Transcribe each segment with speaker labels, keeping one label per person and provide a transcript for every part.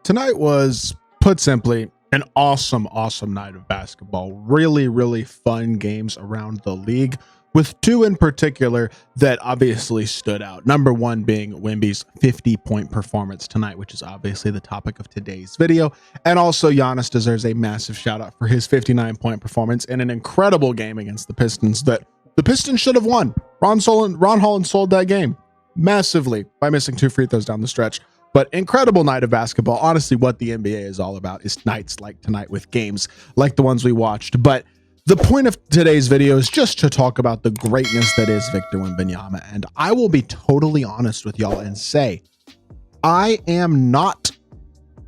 Speaker 1: Tonight was, put simply, an awesome night of basketball. Really fun games around the league, with two in particular that obviously stood out. Number one being Wemby's 50-point performance tonight, which is obviously the topic of today's video. And also Giannis deserves a massive shout out for his 59-point performance in an incredible game against the Pistons that the Pistons should have won. Ron Holland sold that game massively by missing 2 free throws down the stretch. But incredible night of basketball. Honestly, what the NBA is all about is nights like tonight with games like the ones we watched. But the point of today's video is just to talk about the greatness that is Victor Wembanyama. And I will be totally honest with y'all and say, I am not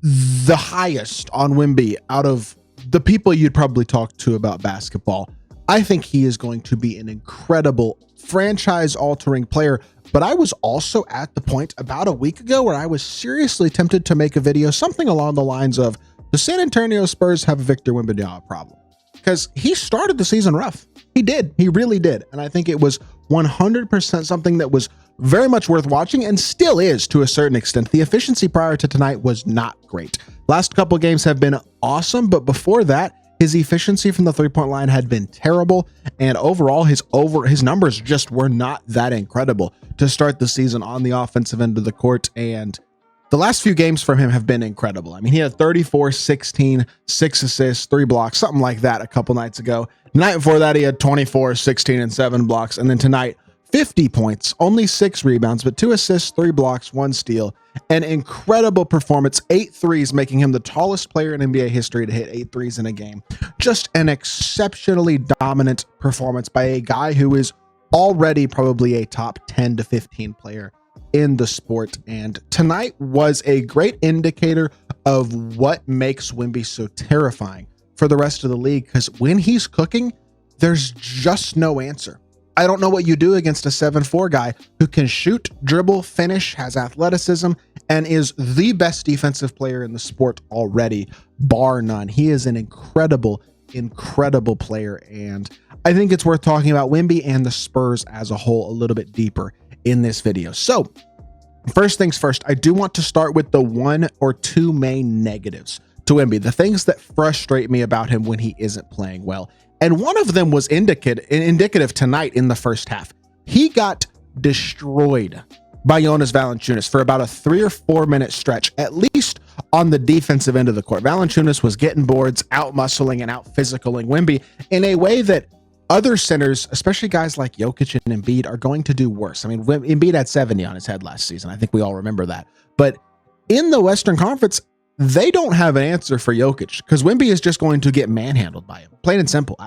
Speaker 1: the highest on Wemby out of the people you'd probably talk to about basketball. I think he is going to be an incredible franchise-altering player, but I was also at the point about a week ago where I was seriously tempted to make a video, something along the lines of, the San Antonio Spurs have a Victor Wembanyama problem? Because he started the season rough. He did. He really did. And I think it was 100% something that was very much worth watching and still is to a certain extent. The efficiency prior to tonight was not great. Last couple games have been awesome, but before that, his efficiency from the three-point line had been terrible, and overall his numbers just were not that incredible to start the season on the offensive end of the court. And the last few games from him have been incredible. I mean, he had 34, 16, 6 assists, 3 blocks, something like that a couple nights ago. The night before that, he had 24, 16, and 7 blocks. And then tonight, 50 points, only 6 rebounds, but 2 assists, 3 blocks, 1 steal. An incredible performance, 8 threes, making him the tallest player in NBA history to hit 8 threes in a game. Just an exceptionally dominant performance by a guy who is already probably a top 10 to 15 player in the sport. And tonight was a great indicator of what makes Wemby so terrifying for the rest of the league, because when he's cooking, there's just no answer. I don't know what you do against a 7'4" guy who can shoot, dribble, finish, has athleticism, and is the best defensive player in the sport already, bar none. He is an incredible player, and I think it's worth talking about Wemby and the Spurs as a whole a little bit deeper in this video. So, first things first, I do want to start with the 1 or 2 main negatives to Wemby, the things that frustrate me about him when he isn't playing well. And one of them was indicative tonight in the first half. He got destroyed by Jonas Valanciunas for about a 3 or 4 minute stretch, at least on the defensive end of the court. Valanciunas was getting boards, out-muscling and out-physicaling Wemby in a way that other centers, especially guys like Jokic and Embiid, are going to do worse. I mean, Embiid had 70 on his head last season. I think we all remember that. But in the Western Conference, they don't have an answer for Jokic because Wemby is just going to get manhandled by him. Plain and simple.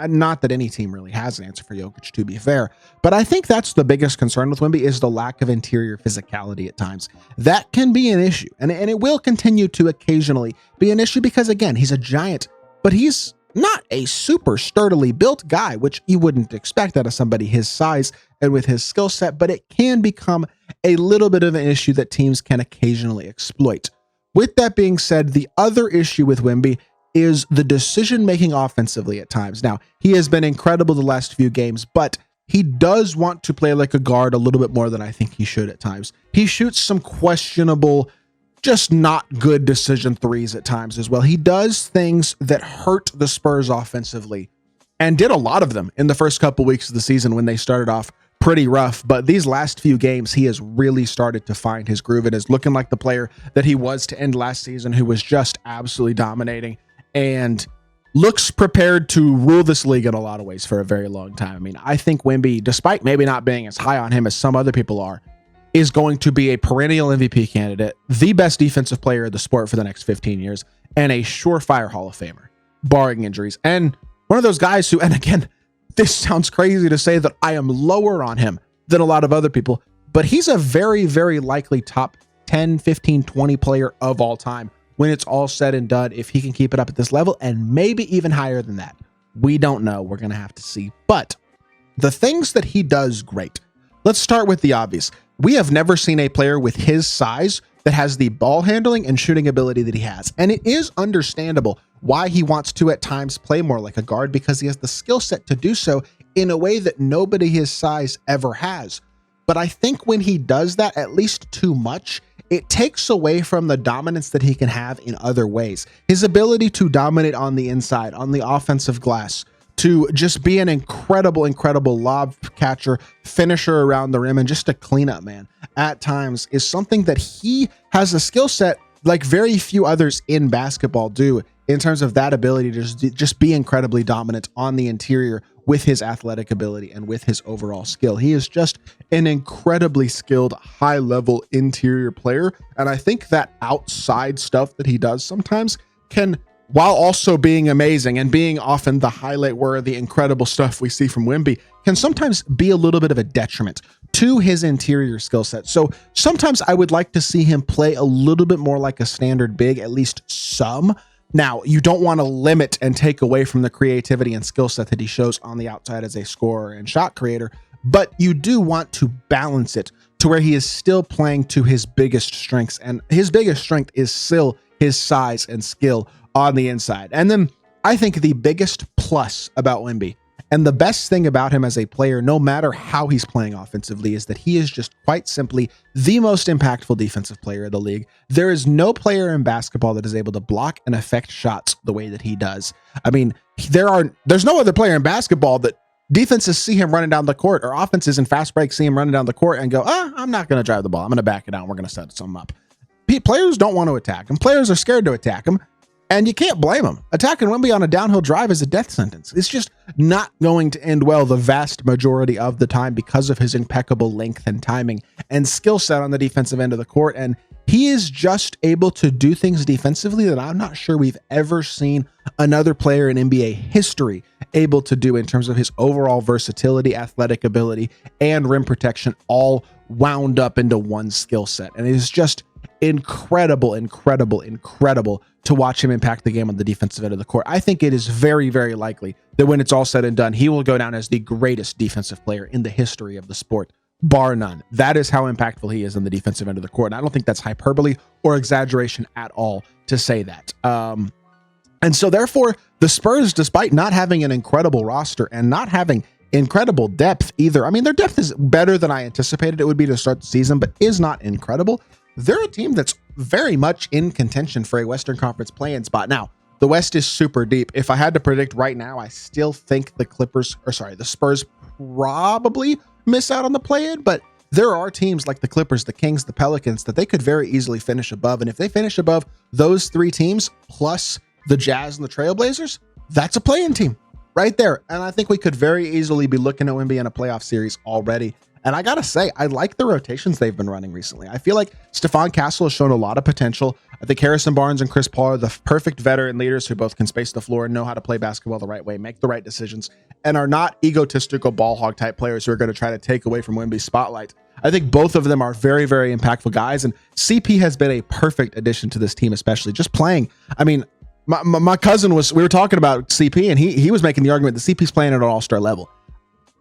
Speaker 1: Not that any team really has an answer for Jokic, to be fair, but I think that's the biggest concern with Wemby is the lack of interior physicality at times. That can be an issue, and it will continue to occasionally be an issue because, again, he's a giant, but he's not a super sturdily built guy, which you wouldn't expect out of somebody his size and with his skill set, but it can become a little bit of an issue that teams can occasionally exploit. With that being said, the other issue with Wemby is the decision-making offensively at times. Now, he has been incredible the last few games, but he does want to play like a guard a little bit more than I think he should at times. He shoots some questionable, just not good decision threes at times as well. He does things that hurt the Spurs offensively and did a lot of them in the first couple weeks of the season when they started off pretty rough, but these last few games, he has really started to find his groove and is looking like the player that he was to end last season, who was just absolutely dominating and looks prepared to rule this league in a lot of ways for a very long time. I mean, I think Wemby, despite maybe not being as high on him as some other people are, is going to be a perennial MVP candidate, the best defensive player of the sport for the next 15 years, and a surefire Hall of Famer, barring injuries. And one of those guys who, and again, this sounds crazy to say that I am lower on him than a lot of other people, but he's a very likely top 10, 15, 20 player of all time when it's all said and done, if he can keep it up at this level, and maybe even higher than that. We don't know. We're going to have to see. But the things that he does great. Let's start with the obvious. We have never seen a player with his size that has the ball handling and shooting ability that he has. And it is understandable why he wants to at times play more like a guard, because he has the skill set to do so in a way that nobody his size ever has. But I think when he does that, at least too much, it takes away from the dominance that he can have in other ways. His ability to dominate on the inside, on the offensive glass, to just be an incredible lob catcher, finisher around the rim, and just a cleanup man at times is something that he has a skill set like very few others in basketball do, in terms of that ability to just be incredibly dominant on the interior with his athletic ability and with his overall skill. He is just an incredibly skilled, high-level interior player, and I think that outside stuff that he does sometimes can, while also being amazing and being often the highlight-worthy, incredible stuff we see from Wemby, can sometimes be a little bit of a detriment to his interior skill set. So sometimes I would like to see him play a little bit more like a standard big, at least some. Now, you don't want to limit and take away from the creativity and skill set that he shows on the outside as a scorer and shot creator, but you do want to balance it to where he is still playing to his biggest strengths, and his biggest strength is still his size and skill on the inside. And then I think the biggest plus about Wemby, and the best thing about him as a player, no matter how he's playing offensively, is that he is just quite simply the most impactful defensive player of the league. There is no player in basketball that is able to block and affect shots the way that he does. I mean, there's no other player in basketball that defenses see him running down the court, or offenses in fast breaks see him running down the court and go, I'm not going to drive the ball. I'm going to back it out. And we're going to set something up. Players don't want to attack him. Players are scared to attack him. And you can't blame him. Attacking Wemby on a downhill drive is a death sentence. It's just not going to end well the vast majority of the time because of his impeccable length and timing and skill set on the defensive end of the court. And he is just able to do things defensively that I'm not sure we've ever seen another player in NBA history able to do, in terms of his overall versatility, athletic ability, and rim protection, all wound up into one skill set. And it is just incredible to watch him impact the game on the defensive end of the court. I think it is very, very likely that when it's all said and done, he will go down as the greatest defensive player in the history of the sport, bar none. That is how impactful he is on the defensive end of the court. And I don't think that's hyperbole or exaggeration at all to say that. And so therefore, the Spurs, despite not having an incredible roster and not having incredible depth either, I mean, their depth is better than I anticipated it would be to start the season, but is not incredible. They're a team that's very much in contention for a Western Conference play-in spot. Now, the West is super deep. If I had to predict right now, I still think the Spurs probably miss out on the play-in, but there are teams like the Clippers, the Kings, the Pelicans that they could very easily finish above. And if they finish above those three teams, plus the Jazz and the Trailblazers, that's a play-in team right there. And I think we could very easily be looking at Wemby in a playoff series already. And I gotta say, I like the rotations they've been running recently. I feel like Stephon Castle has shown a lot of potential. I think Harrison Barnes and Chris Paul are the perfect veteran leaders who both can space the floor and know how to play basketball the right way, make the right decisions, and are not egotistical ball hog type players who are going to try to take away from Wemby's spotlight. I think both of them are very, very impactful guys, and CP has been a perfect addition to this team, especially just playing. I mean, my cousin we were talking about CP, and he was making the argument that CP's playing at an all-star level.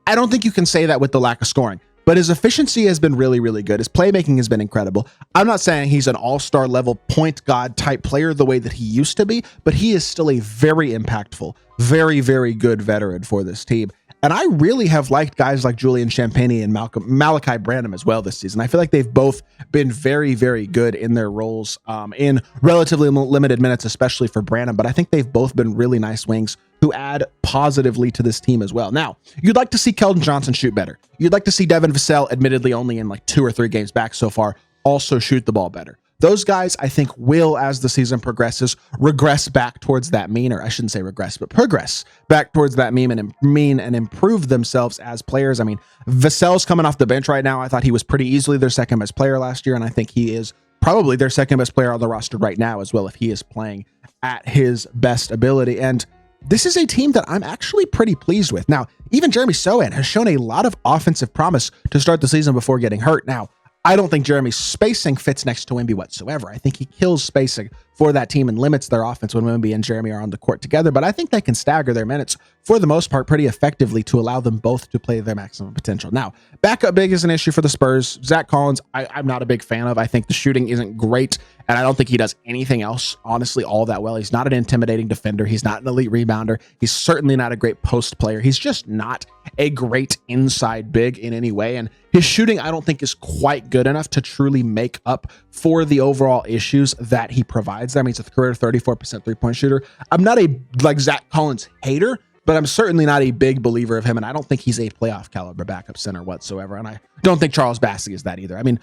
Speaker 1: I don't think you can say that with the lack of scoring. But his efficiency has been really, really good. His playmaking has been incredible. I'm not saying he's an all-star level point guard type player the way that he used to be, but he is still a very impactful, very, very good veteran for this team. And I really have liked guys like Julian Champagnie and Malachi Branham as well this season. I feel like they've both been very, very good in their roles in relatively limited minutes, especially for Branham. But I think they've both been really nice wings who add positively to this team as well. Now, you'd like to see Keldon Johnson shoot better. You'd like to see Devin Vassell, admittedly only in like 2 or 3 games back so far, also shoot the ball better. Those guys, I think, will, as the season progresses, regress back towards that mean, or I shouldn't say regress, but progress back towards that mean and improve themselves as players. I mean, Vassell's coming off the bench right now. I thought he was pretty easily their second best player last year, and I think he is probably their second best player on the roster right now as well, if he is playing at his best ability. And this is a team that I'm actually pretty pleased with. Now, even Jeremy Sohan has shown a lot of offensive promise to start the season before getting hurt. Now, I don't think Jeremy's spacing fits next to Wemby whatsoever. I think he kills spacing for that team and limits their offense when Wemby and Jeremy are on the court together. But I think they can stagger their minutes for the most part pretty effectively to allow them both to play their maximum potential. Now, backup big is an issue for the Spurs. Zach Collins, I'm not a big fan of. I think the shooting isn't great, and I don't think he does anything else, honestly, all that well. He's not an intimidating defender. He's not an elite rebounder. He's certainly not a great post player. He's just not a great inside big in any way, and his shooting, I don't think, is quite good enough to truly make up for the overall issues that he provides there. I mean, he's a career 34% three-point shooter. I'm not a Zach Collins hater, but I'm certainly not a big believer of him, and I don't think he's a playoff caliber backup center whatsoever, and I don't think Charles Bassey is that either. I mean,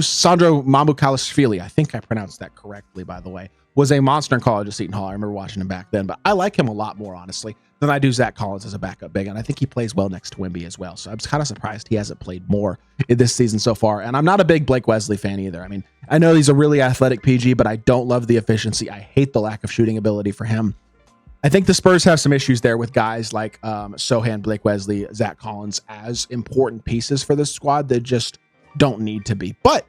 Speaker 1: Sandro Mamukelashvili, I think I pronounced that correctly, by the way, was a monster in college at Seton Hall. I remember watching him back then, but I like him a lot more, honestly, than I do Zach Collins as a backup big, and I think he plays well next to Wemby as well, so I'm kind of surprised he hasn't played more in this season so far, and I'm not a big Blake Wesley fan either. I mean, I know he's a really athletic PG, but I don't love the efficiency. I hate the lack of shooting ability for him. I think the Spurs have some issues there with guys like Sohan, Blake Wesley, Zach Collins as important pieces for this squad that just don't need to be. But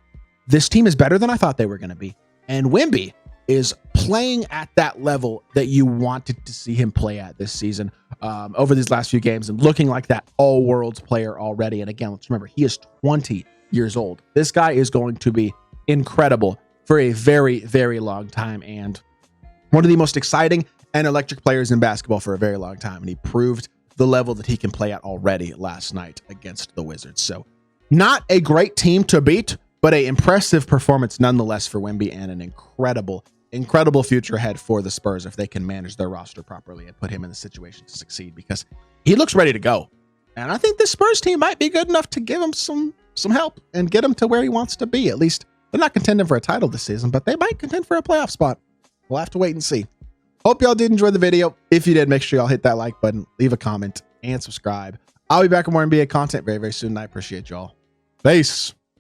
Speaker 1: this team is better than I thought they were going to be. And Wemby is playing at that level that you wanted to see him play at this season over these last few games and looking like that all-world player already. And again, let's remember, he is 20 years old. This guy is going to be incredible for a very, very long time and one of the most exciting and electric players in basketball for a very long time. And he proved the level that he can play at already last night against the Wizards. So not a great team to beat, but an impressive performance nonetheless for Wemby and an incredible future ahead for the Spurs if they can manage their roster properly and put him in the situation to succeed because he looks ready to go. And I think the Spurs team might be good enough to give him some help and get him to where he wants to be. At least they're not contending for a title this season, but they might contend for a playoff spot. We'll have to wait and see. Hope y'all did enjoy the video. If you did, make sure y'all hit that like button, leave a comment, and subscribe. I'll be back with more NBA content very, very soon. I appreciate y'all. Peace.